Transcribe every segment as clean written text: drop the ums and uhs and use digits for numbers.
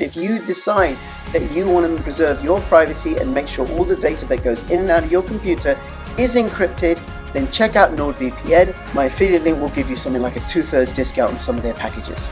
if you decide that you want to preserve your privacy and make sure all the data that goes in and out of your computer is encrypted, then check out NordVPN. My affiliate link will give you something like a 2/3 discount on some of their packages.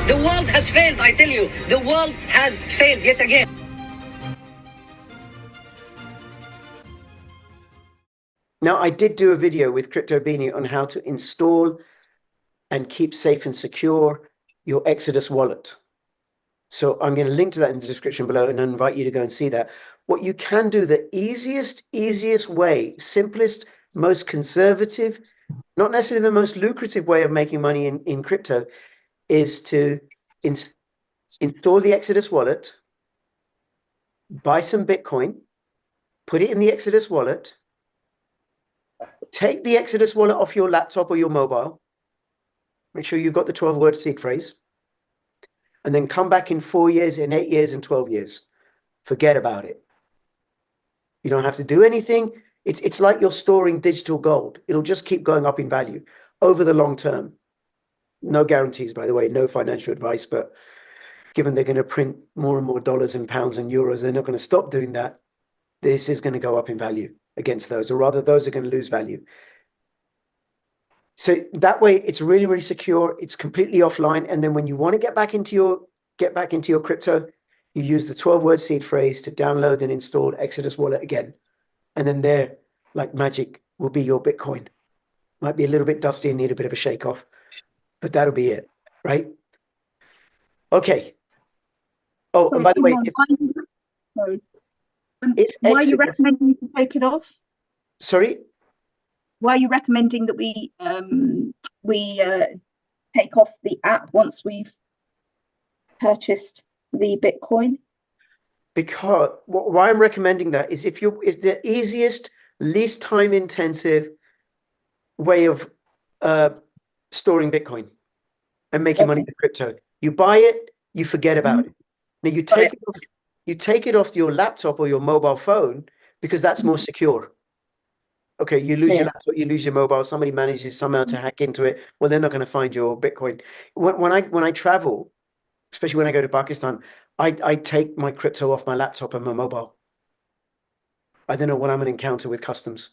The world has failed, I tell you. The world has failed yet again. Now, I did do a video with Crypto Beanie on how to install and keep safe and secure your Exodus wallet. So I'm going to link to that in the description below and invite you to go and see that. What you can do, the easiest way, simplest, most conservative, not necessarily the most lucrative way of making money in crypto, is to install the Exodus wallet, buy some Bitcoin, put it in the Exodus wallet, take the Exodus wallet off your laptop or your mobile, make sure you've got the 12-word seed phrase, and then come back in 4 years, in 8 years, and 12 years. Forget about it. You don't have to do anything. It's like you're storing digital gold. It'll just keep going up in value over the long term. No guarantees, by the way, no financial advice, but given they're going to print more and more dollars and pounds and euros, they're not going to stop doing that. This is going to go up in value against those, or rather those are going to lose value. So that way it's really, really secure. It's completely offline. And then when you want to get back into your crypto, you use the 12-word seed phrase to download and install Exodus wallet again. And then there, like magic, will be your Bitcoin. Might be a little bit dusty and need a bit of a shake off, but that'll be it, right? Okay. Oh, and by the way, why are you recommending to take it off? Sorry? Why are you recommending that we take off the app once we've purchased the Bitcoin? Because why I'm recommending that is it's the easiest, least time intensive way of storing Bitcoin and making money with crypto. You buy it, you forget about it. Now you take it off your laptop or your mobile phone because that's more secure. Okay, you lose your laptop, you lose your mobile, somebody manages somehow to hack into it. Well, they're not going to find your Bitcoin. When I travel, especially when I go to Pakistan, I take my crypto off my laptop and my mobile. I don't know what I'm going to encounter with customs.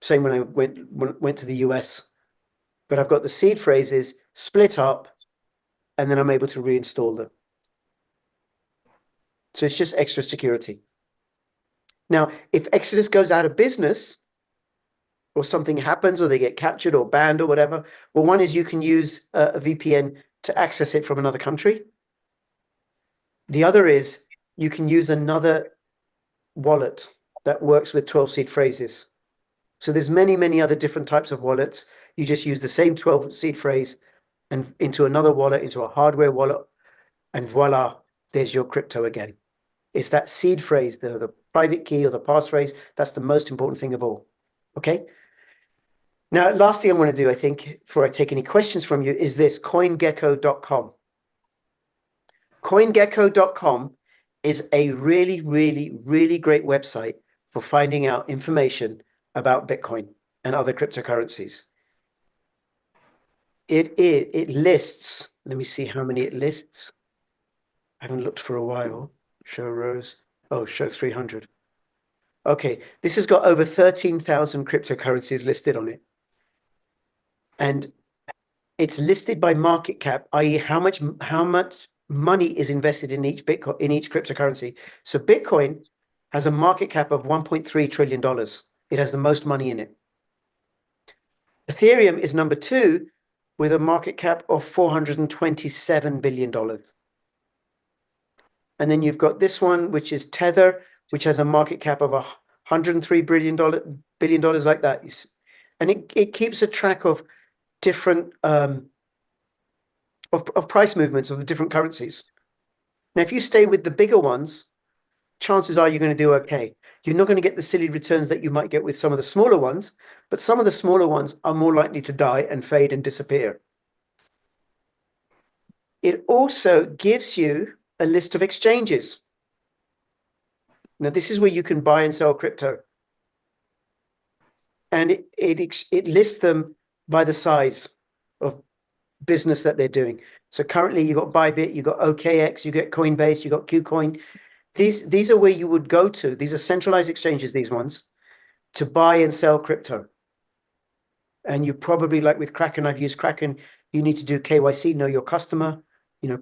Same when I went to the US. But I've got the seed phrases split up, and then I'm able to reinstall them. So it's just extra security. Now, if Exodus goes out of business, or something happens, or they get captured or banned or whatever, well, one is you can use a VPN to access it from another country. The other is you can use another wallet that works with 12 seed phrases. So there's many other different types of wallets. You just use the same 12 seed phrase and into another wallet, into a hardware wallet, and voila, there's your crypto again. It's that seed phrase, the private key or the passphrase, that's the most important thing of all. Okay? Now, last thing I want to do, I think, before I take any questions from you, is this, CoinGecko.com. CoinGecko.com is a really, really, really great website for finding out information about Bitcoin and other cryptocurrencies. It lists, let me see how many it lists. I haven't looked for a while. Show rows. Oh, show 300. Okay, this has got over 13,000 cryptocurrencies listed on it. And it's listed by market cap, i.e. how much money is invested in each Bitcoin, in each cryptocurrency. So Bitcoin has a market cap of $1.3 trillion. It has the most money in it. Ethereum is number 2 with a market cap of $427 billion. And then you've got this one, which is Tether, which has a market cap of $103 billion like that. And it keeps a track of different of price movements of the different currencies. Now, if you stay with the bigger ones, chances are you're going to do okay. You're not going to get the silly returns that you might get with some of the smaller ones, but some of the smaller ones are more likely to die and fade and disappear. It also gives you a list of exchanges. Now, this is where you can buy and sell crypto. And it lists them by the size of business that they're doing. So currently you've got Bybit, you've got OKX, you get Coinbase, you got KuCoin. These are where you would go to. These are centralized exchanges, these ones, to buy and sell crypto. And you probably, like with Kraken, I've used Kraken, you need to do KYC, know your customer,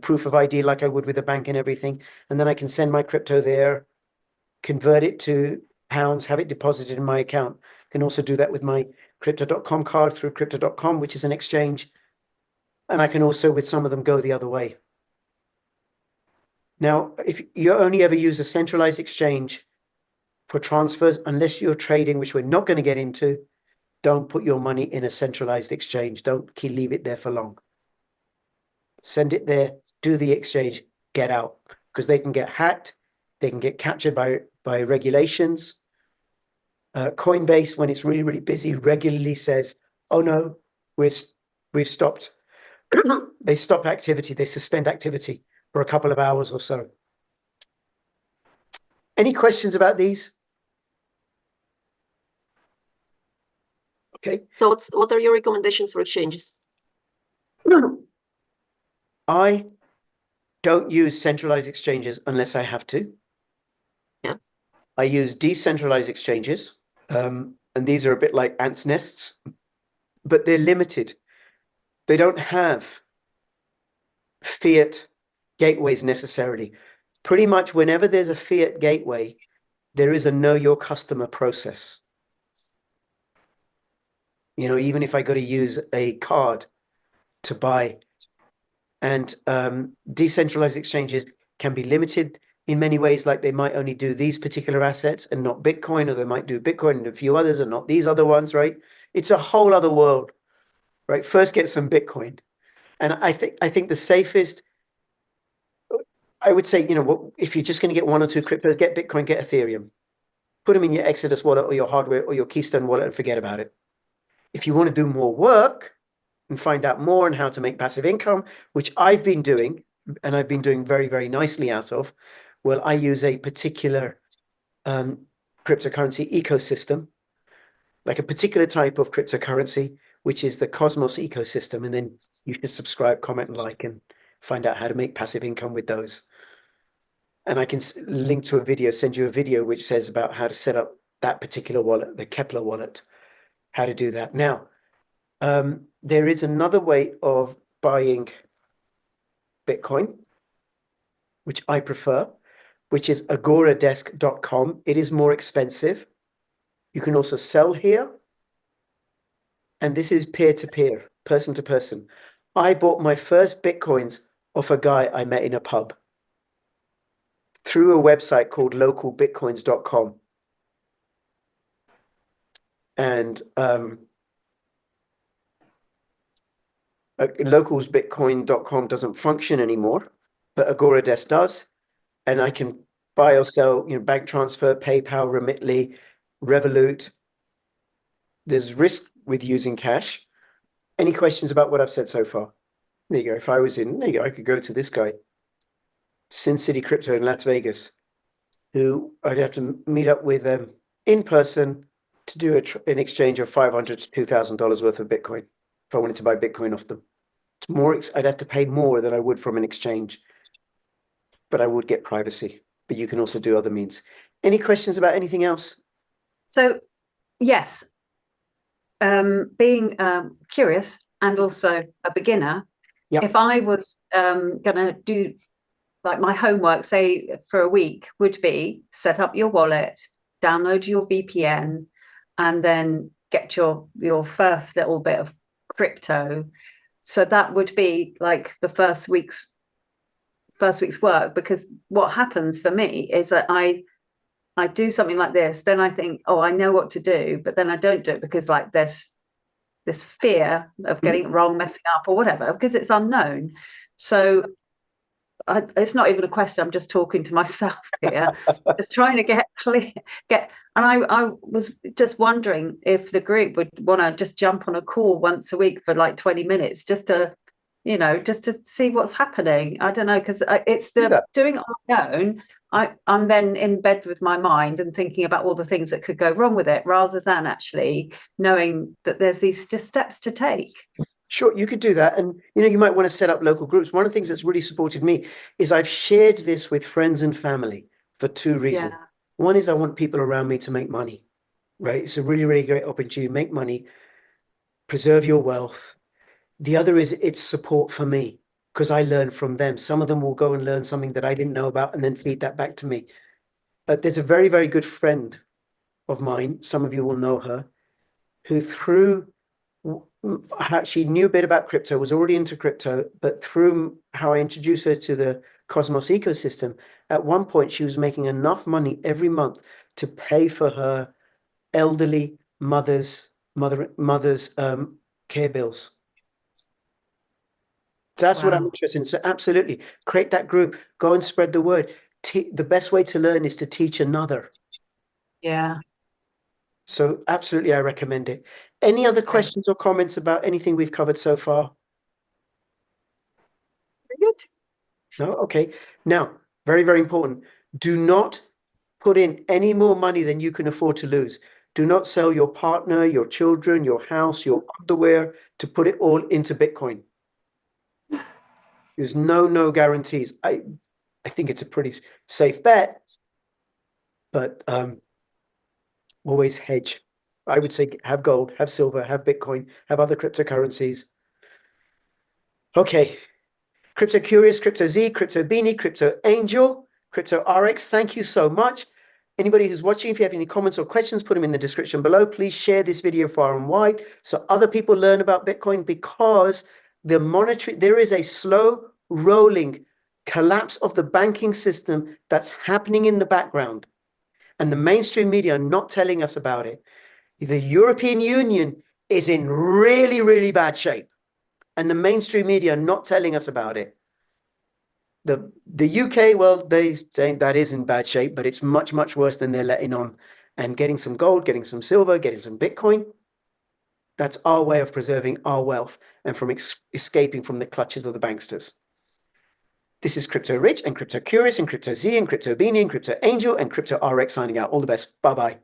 proof of ID like I would with a bank and everything. And then I can send my crypto there, convert it to pounds, have it deposited in my account. Can also do that with my crypto.com card through crypto.com, which is an exchange. And I can also, with some of them, go the other way. Now, if you only ever use a centralized exchange for transfers, unless you're trading, which we're not going to get into, don't put your money in a centralized exchange. Don't leave it there for long. Send it there, do the exchange, get out, because they can get hacked. They can get captured by regulations. Coinbase, when it's really, really busy, regularly says, oh no, we've stopped. They stop activity, they suspend activity for a couple of hours or so. Any questions about these? Okay. So what are your recommendations for exchanges? I don't use centralized exchanges unless I have to. Yeah. I use decentralized exchanges. And these are a bit like ants' nests, but they're limited. They don't have fiat gateways necessarily. Pretty much whenever there's a fiat gateway, there is a know your customer process. Even if I got to use a card to buy, and decentralized exchanges can be limited in many ways, like they might only do these particular assets and not Bitcoin, or they might do Bitcoin and a few others and not these other ones, right? It's a whole other world, right? First get some Bitcoin. And I think the safest, I would say, if you're just going to get one or two cryptos, get Bitcoin, get Ethereum. Put them in your Exodus wallet or your hardware or your Keystone wallet and forget about it. If you want to do more work and find out more on how to make passive income, which I've been doing, and I've been doing very, very nicely out of, well, I use a particular cryptocurrency ecosystem, like a particular type of cryptocurrency, which is the Cosmos ecosystem. And then you can subscribe, comment, and like, and find out how to make passive income with those. And I can link to a video, send you a video which says about how to set up that particular wallet, the Kepler wallet, how to do that. Now, there is another way of buying Bitcoin, which I prefer, which is agoradesk.com. It is more expensive. You can also sell here. And this is peer-to-peer, person-to-person. I bought my first Bitcoins off a guy I met in a pub through a website called localbitcoins.com. And localsbitcoin.com doesn't function anymore, but Agoradesk does. And I can buy or sell, bank transfer, PayPal, Remitly, Revolut. There's risk with using cash. Any questions about what I've said so far? There you go. If I was there you go. I could go to this guy, Sin City Crypto in Las Vegas, who I'd have to meet up with in person to do an exchange of $500 to $2,000 worth of Bitcoin. If I wanted to buy Bitcoin off them, it's more. I'd have to pay more than I would from an exchange, but I would get privacy. But you can also do other means. Any questions about anything else? So, yes, being curious and also a beginner, Yep. if I was going to do like my homework, say for a week, would be set up your wallet, download your VPN, and then get your first little bit of crypto. So that would be like the first week's work, because what happens for me is that I do something like this, then I think, oh, I know what to do, but then I don't do it because like there's this fear of getting it wrong, messing up or whatever, because it's unknown. So it's not even a question. I'm just talking to myself here, just trying to get clear. And I was just wondering if the group would want to just jump on a call once a week for like 20 minutes, just to, you know, just to see what's happening. I don't know, because it's the doing it on my own. I'm then in bed with my mind and thinking about all the things that could go wrong with it, rather than actually knowing that there's these just steps to take. Sure, you could do that. And, you know, you might want to set up local groups. One of the things that's really supported me is I've shared this with friends and family for two reasons. Yeah. One is I want people around me to make money, right? It's a really, really great opportunity to make money, preserve your wealth. The other is it's support for me because I learn from them. Some of them will go and learn something that I didn't know about and then feed that back to me. But there's a very, very good friend of mine, some of you will know her, who through she knew a bit about crypto, was already into crypto, but through how I introduced her to the Cosmos ecosystem, at one point she was making enough money every month to pay for her elderly mother's care bills. So that's what I'm interested in. So absolutely, create that group, go and spread the word. The best way to learn is to teach another. Yeah. So absolutely, I recommend it. Any other questions or comments about anything we've covered so far? Very good. No? Okay. Now, very, very important. Do not put in any more money than you can afford to lose. Do not sell your partner, your children, your house, your underwear to put it all into Bitcoin. There's no guarantees. I think it's a pretty safe bet, but always hedge. I would say have gold, have silver, have Bitcoin, have other cryptocurrencies. Okay. Crypto Curious, Crypto Z, Crypto Beanie, Crypto Angel, Crypto RX, thank you so much. Anybody who's watching, if you have any comments or questions, put them in the description below. Please share this video far and wide so other people learn about Bitcoin, because there is a slow rolling collapse of the banking system that's happening in the background. And the mainstream media are not telling us about it. The European Union is in really, really bad shape. And the mainstream media are not telling us about it. The UK, well, they say that is in bad shape, but it's much, much worse than they're letting on. And getting some gold, getting some silver, getting some Bitcoin, that's our way of preserving our wealth and from escaping from the clutches of the banksters. This is Crypto Rich and Crypto Curious and Crypto Z and Crypto Beanie and Crypto Angel and Crypto RX signing out. All the best. Bye-bye.